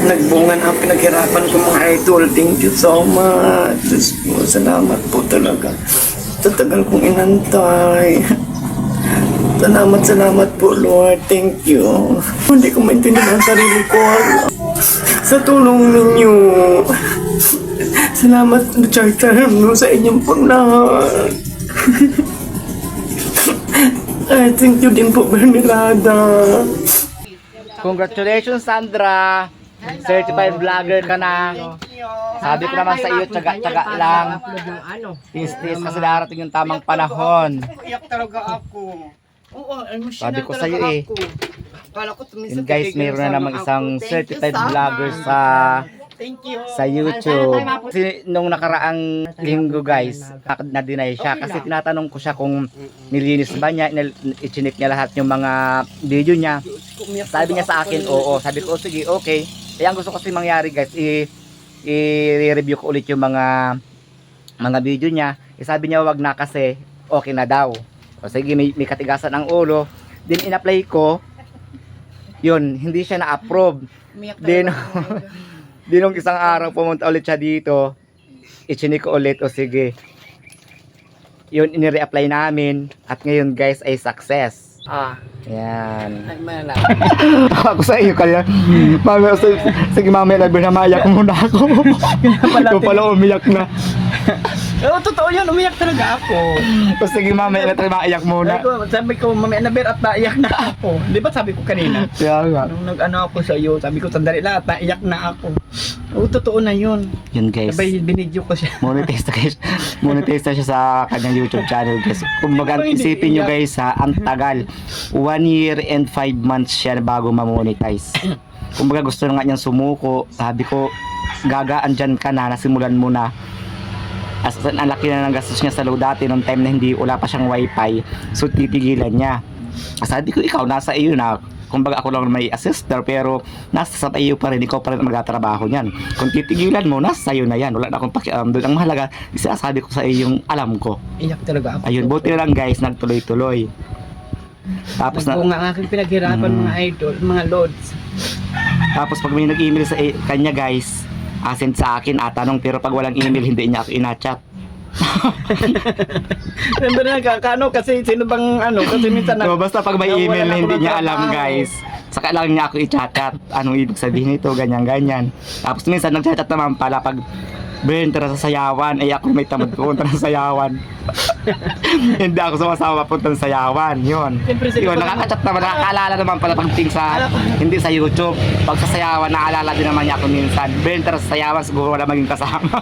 nagbunga na ang pinaghirapan ko mga idol. Thank you so much. Diyos po, salamat po talaga. Tatagal kong inantay. Salamat po Lord. Thank you. Hindi ko maintindihan ang sarili ko. Sa tulong ninyo. Salamat Charter no, sa inyong paglahat. Ay, thank you din po Bernilada. Congratulations, Sandra! Certified vlogger ka na. Sabi ko naman sa iyo, tsaga-tsaga lang. Tis-tis kasi darating yung tamang panahon. Iyak talaga ako. Sabi ko sa iyo eh. Yun guys, mayroon na namang isang certified vlogger sa YouTube. Kasi nung nakaraang linggo guys, na-deny siya kasi tinatanong ko siya kung nilinis ba niya, i-chinik niya lahat yung mga video niya. Sabi niya sa akin, oo. Sabi ko, sige, okay. Kaya ang gusto ko kasi mangyari guys, i-review ko ulit yung mga video niya. Sabi niya, wag na kasi okay na daw. O sige, may katigasan ang ulo. Then in-apply ko, yun, hindi siya na-approve. Then nung isang araw pumunta ulit siya dito, i-chinik ko ulit, o sige. Yun, ini-reapply namin. At ngayon guys ay success. Yan. Ako sa iyo kaya. Mamaya, sige mamaya na mayak muna ako. Ito pala umiyak na. Oo, totoo yan. Umiyak talaga ako. O sige mamaya na maiyak muna. Sabi ko, mamaya na at naiyak na ako. Di ba sabi ko kanina? Kaya nga. Nung nag-ano ako sa iyo, sabi ko sandali lang at naiyak na ako. Oo, totoo na yun. Yun guys. Sabay binidyo ko siya. Monetize na siya sa kanyang YouTube channel guys. Kung isipin nyo guys ha, ang tagal. 1 year and 5 months siya bago ma-monetize. Kung baga gusto nga niyang sumuko, sabi ko, gagaan dyan ka na, nasimulan mo na. As ang laki na ng gastos niya sa load dati nung time na wala pa siyang wifi, so titigilan niya. Sabi ko, ikaw nasa iyo na, kumbaga ako lang may assister pero nasa sa iyo pa rin, ikaw pa rin magtatrabaho niyan. Kung titigilan mo, nasa iyo na yan, wala na akong pakialam doon. Ang mahalaga, sabi ko sa iyo yung alam ko. Iyak talaga ako. Ayun, buti na lang guys, nagtuloy-tuloy. Tapos kung nga aking pinaghirapan mga idol, mga loads. Tapos pag may nag-email sa kanya guys, send sa akin tanong, pero pag walang email hindi niya ako ina-chat. Siyempre nakakano kasi sino bang ano kasi minsan so, basta pag may email na hindi niya alam guys, saka lang niya ako i-chat. Anong ibig sabihin nito, ganyan. Tapos minsan nag-chat naman pala pag Ben, tara sa sayawan. Ay ako may tamad pupunta ng sayawan. Hindi ako sumasama punta ng sayawan. Yun, nakaka-chat naman, nakakaalala naman pala pagting sa, hindi sa YouTube. Pag sa sayawan, naalala din naman niya ako minsan. Ben, tara sa sayawan, siguro wala maging kasama.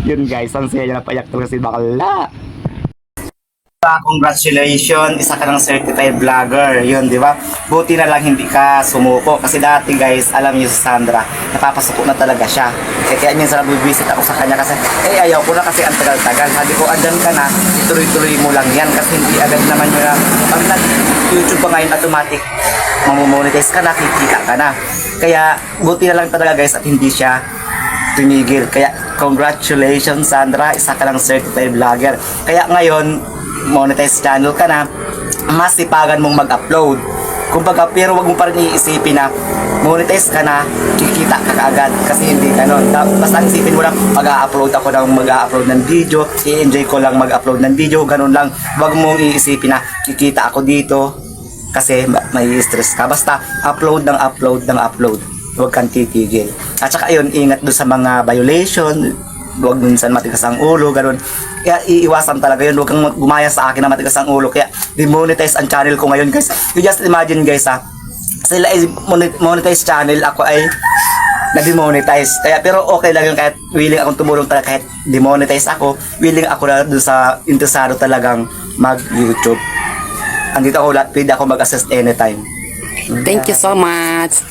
Yun guys, ang saya niya napayak talaga si Bakla. Congratulations, isa ka ng certified vlogger. Yun, di ba? Buti na lang hindi ka sumuko. Kasi dati guys, alam niyo si Sandra, napapasuko na talaga siya. Kaya minsan nabibisit ako sa kanya kasi, ayaw ko na kasi ang tagal-tagal. Sabi ko, andyan ka na, ituloy-tuloy mo lang yan. Kasi hindi agad naman yun na, pag nag-YouTube pa ngayon, automatic, mamumonetize ka na, kikita ka na. Kaya, buti na lang talaga guys at hindi siya tumigil. Kaya, congratulations Sandra, isa ka ng certified vlogger. Kaya ngayon, monetize channel ka na, mas sipagan mong mag-upload. Kumbaga, pero wag mo pa rin iisipin na monetize ka na, kikita ka kaagad. Kasi hindi ganon. Basta isipin mo lang, mag-upload ako ng mag-upload ng video, i-enjoy ko lang mag-upload ng video, ganon lang. Wag mong iisipin na kikita ako dito kasi may stress ka. Basta upload ng upload. Huwag kang titigil. At saka yun, ingat doon sa mga violation. Huwag minsan matigas ang ulo, ganun. Kaya iiwasan talaga yun. Huwag kang gumaya sa akin na matigas ang ulo. Kaya demonetize ang channel ko ngayon guys. You just imagine guys sila ay monetize channel, ako ay na-demonetize. Kaya pero okay lang yun, kahit willing akong tumulong talaga, kahit demonetize ako, willing ako na doon sa interesado talagang mag-YouTube. Andito ako, pwede ako mag-assist anytime. Thank you so much.